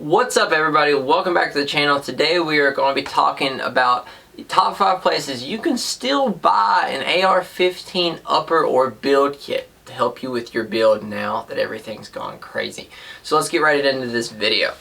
What's up, everybody? Welcome back to the channel. Today we are going to be talking about the top 5 places you can still buy an AR-15 upper or build kit to help you with your build now that everything's gone crazy. So let's get right into this video.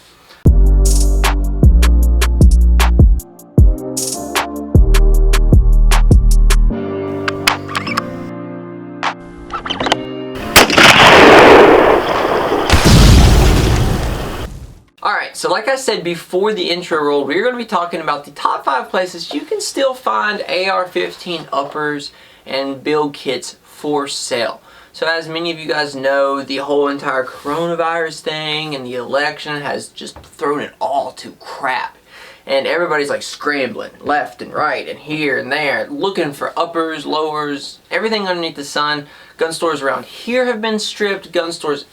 Alright, so like I said before the intro rolled, we're going to be talking about the top 5 places you can still find AR-15 uppers and build kits for sale. So as many of you guys know, the whole entire coronavirus thing and the election has just thrown it all to crap. And everybody's like scrambling left and right and here and there, looking for uppers, lowers, everything underneath the sun. Gun stores around here have been stripped, gun stores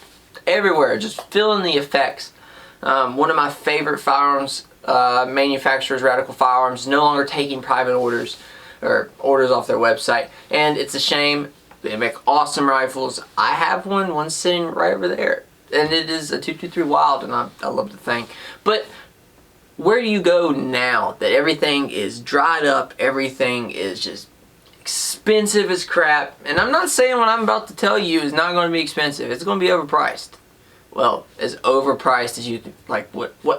everywhere just feeling the effects. One of my favorite firearms manufacturers, Radical Firearms, no longer taking private orders or orders off their website, and it's a shame. They make awesome rifles. I have one's sitting right over there, and it is a 223 Wild, and I love the thing. But where do you go now that everything is dried up, everything is just expensive as crap? And I'm not saying what I'm about to tell you is not going to be expensive. It's going to be overpriced. Well, as overpriced as you can, like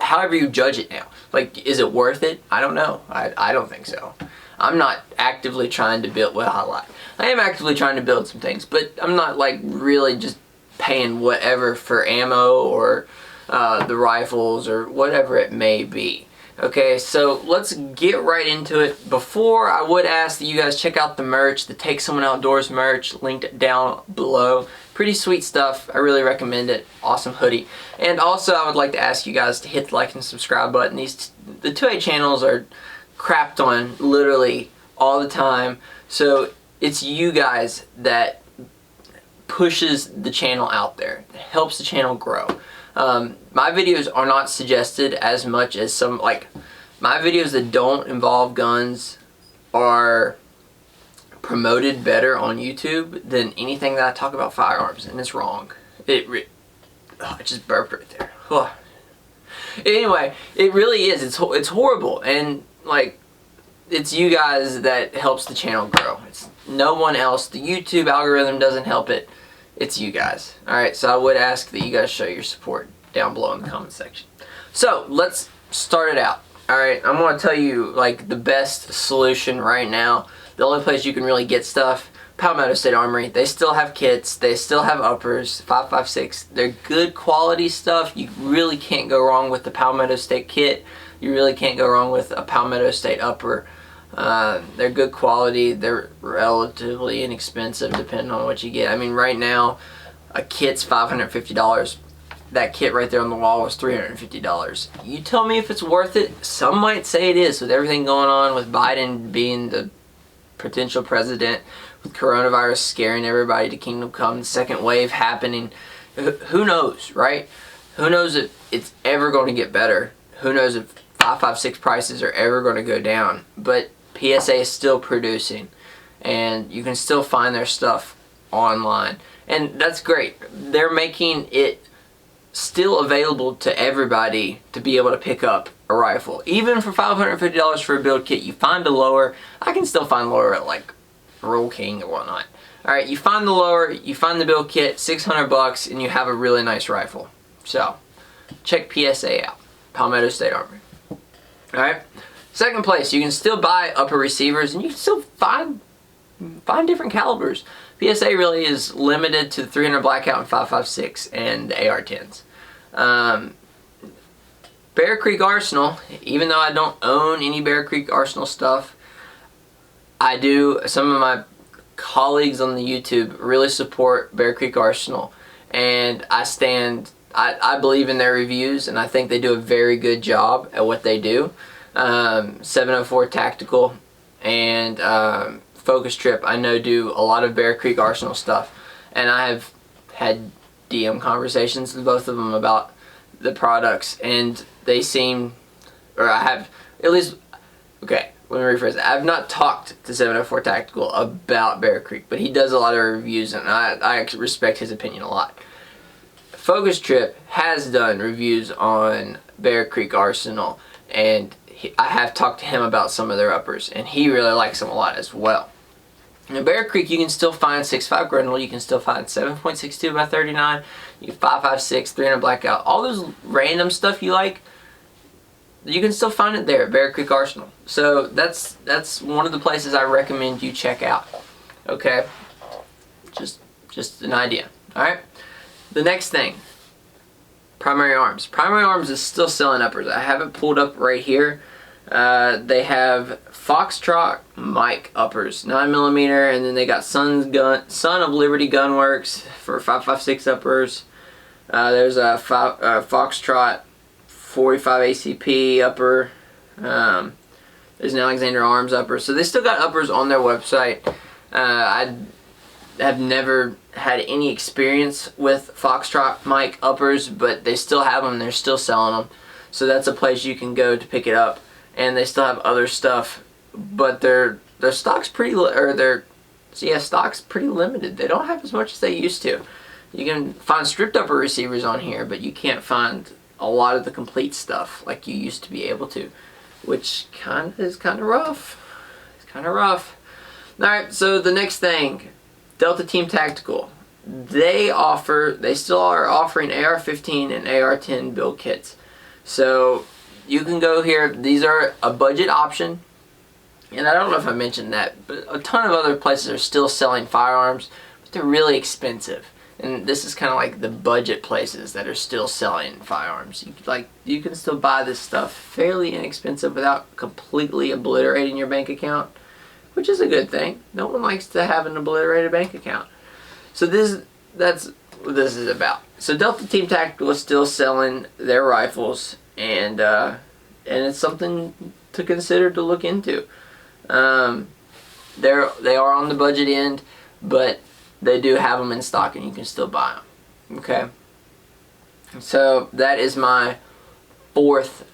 however you judge it now. Like, is it worth it? I don't know. I don't think so. I'm not actively trying to build, well, I am actively trying to build some things, but I'm not like really just paying whatever for ammo or the rifles or whatever it may be. Okay, so let's get right into it. Before, I would ask that you guys check out the merch, the Take Someone Outdoors merch, linked down below. Pretty sweet stuff. I really recommend it. Awesome hoodie. And also, I would like to ask you guys to hit the like and subscribe button. The 2A channels are crapped on literally all the time. So it's you guys that pushes the channel out there. It helps the channel grow. My videos are not suggested as much as some, like, my videos that don't involve guns are promoted better on YouTube than anything that I talk about firearms, and it's wrong. I just burped right there. Anyway, it really is. It's horrible, and like, it's you guys that helps the channel grow. It's no one else. The YouTube algorithm doesn't help it. It's you guys. Alright, so I would ask that you guys show your support down below in the comment section. So, let's start it out. Alright, I'm going to tell you like the best solution right now. The only place you can really get stuff, Palmetto State Armory. They still have kits. They still have uppers, 5.56. They're good quality stuff. You really can't go wrong with the Palmetto State kit. You really can't go wrong with a Palmetto State upper. They're good quality. They're relatively inexpensive depending on what you get. I mean, right now, a kit's $550. That kit right there on the wall was $350. You tell me if it's worth it. Some might say it is, with everything going on with Biden being the potential president, with coronavirus scaring everybody to Kingdom Come, the second wave happening. Who knows, right? Who knows if it's ever going to get better? Who knows if 5.56 prices are ever going to go down? But PSA is still producing, and you can still find their stuff online, and that's great. They're making it still available to everybody to be able to pick up a rifle. Even for $550 for a build kit, you find a lower. I can still find lower at like Rural King or whatnot. Alright, you find the lower, you find the build kit, $600, and you have a really nice rifle. So, check PSA out. Palmetto State Armory. Alright, second place, you can still buy upper receivers, and you can still find different calibers. PSA really is limited to 300 Blackout and 5.56 and the AR-10s. Bear Creek Arsenal, even though I don't own any Bear Creek Arsenal stuff, I do. Some of my colleagues on the YouTube really support Bear Creek Arsenal, and I believe in their reviews, and I think they do a very good job at what they do. 704 Tactical and Focus Trip, I know, do a lot of Bear Creek Arsenal stuff, and I have had DM conversations with both of them about the products, and they seem, or I have, at least, okay, let me rephrase that. I've not talked to 704 Tactical about Bear Creek, but he does a lot of reviews, and I respect his opinion a lot. Focus Trip has done reviews on Bear Creek Arsenal, and I have talked to him about some of their uppers, and he really likes them a lot as well. In Bear Creek, you can still find 6.5 Grundle, you can still find 7.62 by 39, you 5.56, 300 blackout, all those random stuff you like, you can still find it there at Bear Creek Arsenal. So that's one of the places I recommend you check out. Okay, just an idea. All right. The next thing, Primary Arms. Primary Arms is still selling uppers. I have it pulled up right here. They have Foxtrot Mike uppers, 9mm, and then they got Son of Liberty Gunworks for 5.56 uppers. There's a Foxtrot 45 ACP upper. There's an Alexander Arms upper. So they still got uppers on their website. I have never had any experience with Foxtrot Mike uppers, but they still have them. They're still selling them. So that's a place you can go to pick it up. And they still have other stuff, but their stock's stock's pretty limited. They don't have as much as they used to. You can find stripped upper receivers on here, but you can't find a lot of the complete stuff like you used to be able to, which is kind of rough. It's kind of rough. All right, so the next thing, Delta Team Tactical. They still are offering AR-15 and AR-10 build kits. So you can go here. These are a budget option, and I don't know if I mentioned that, but a ton of other places are still selling firearms, but they're really expensive. And this is kind of like the budget places that are still selling firearms. You can still buy this stuff fairly inexpensive without completely obliterating your bank account, which is a good thing. No one likes to have an obliterated bank account. So that's what this is about. So Delta Team Tactical is still selling their rifles, and it's something to consider to look into. They are on the budget end, but they do have them in stock, and you can still buy them. Okay. So that is my fourth,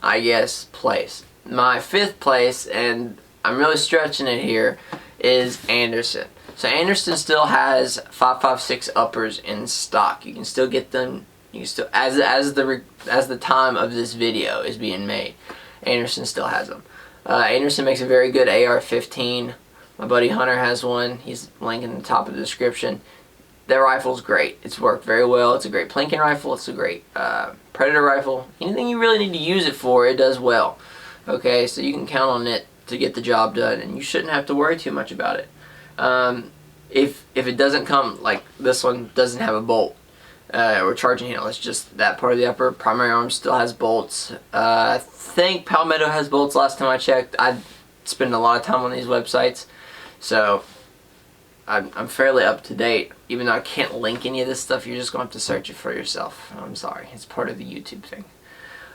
I guess, place. My fifth place, and I'm really stretching it here, is Anderson. So Anderson still has 5.56 uppers in stock. You can still get them. You can still, as the time of this video is being made, Anderson still has them. Anderson makes a very good AR-15. My buddy Hunter has one. He's linking in the top of the description. Their rifle's great. It's worked very well. It's a great plinking rifle. It's a great predator rifle. Anything you really need to use it for, it does well. Okay, so you can count on it to get the job done, and you shouldn't have to worry too much about it. If it doesn't come, like this one doesn't have a bolt or charging handle, it's just that part of the upper. Primary Arms still has bolts. I think Palmetto has bolts last time I checked. I spend a lot of time on these websites, so I'm fairly up to date. Even though I can't link any of this stuff, you're just going to have to search it for yourself. I'm sorry, it's part of the YouTube thing.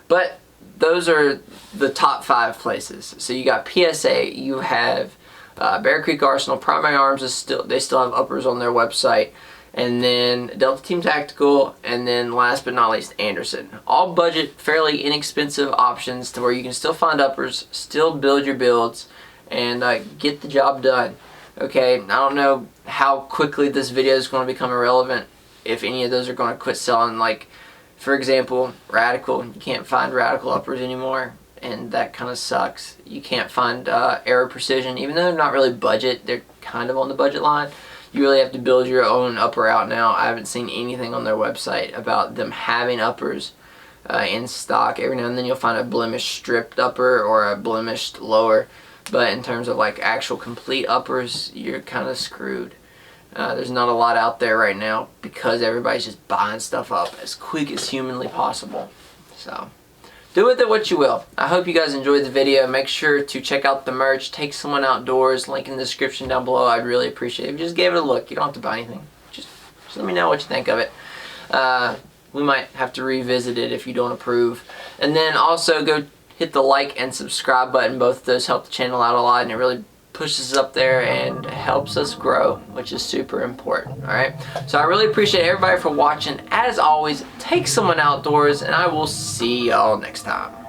But those are the top 5 places. So you got PSA, you have Bear Creek Arsenal, Primary Arms they still have uppers on their website, and then Delta Team Tactical, and then last but not least Anderson. All budget, fairly inexpensive options to where you can still find uppers, still build your builds, and get the job done. Okay, I don't know how quickly this video is going to become irrelevant, if any of those are going to quit selling. Like, for example, Radical. You can't find Radical uppers anymore, and that kind of sucks. You can't find Aero Precision, even though they're not really budget, they're kind of on the budget line. You really have to build your own upper out now. I haven't seen anything on their website about them having uppers in stock. Every now and then you'll find a blemished stripped upper or a blemished lower, but in terms of like actual complete uppers, you're kind of screwed. There's not a lot out there right now because everybody's just buying stuff up as quick as humanly possible. So do with it what you will. I hope you guys enjoyed the video. Make sure to check out the merch. Take Someone Outdoors. Link in the description down below. I'd really appreciate it. If you just gave it a look. You don't have to buy anything. Just let me know what you think of it. We might have to revisit it if you don't approve. And then also go hit the like and subscribe button. Both of those help the channel out a lot, and it really pushes us up there and helps us grow, which is super important. Alright, so I really appreciate everybody for watching. As always, take someone outdoors, and I will see y'all next time.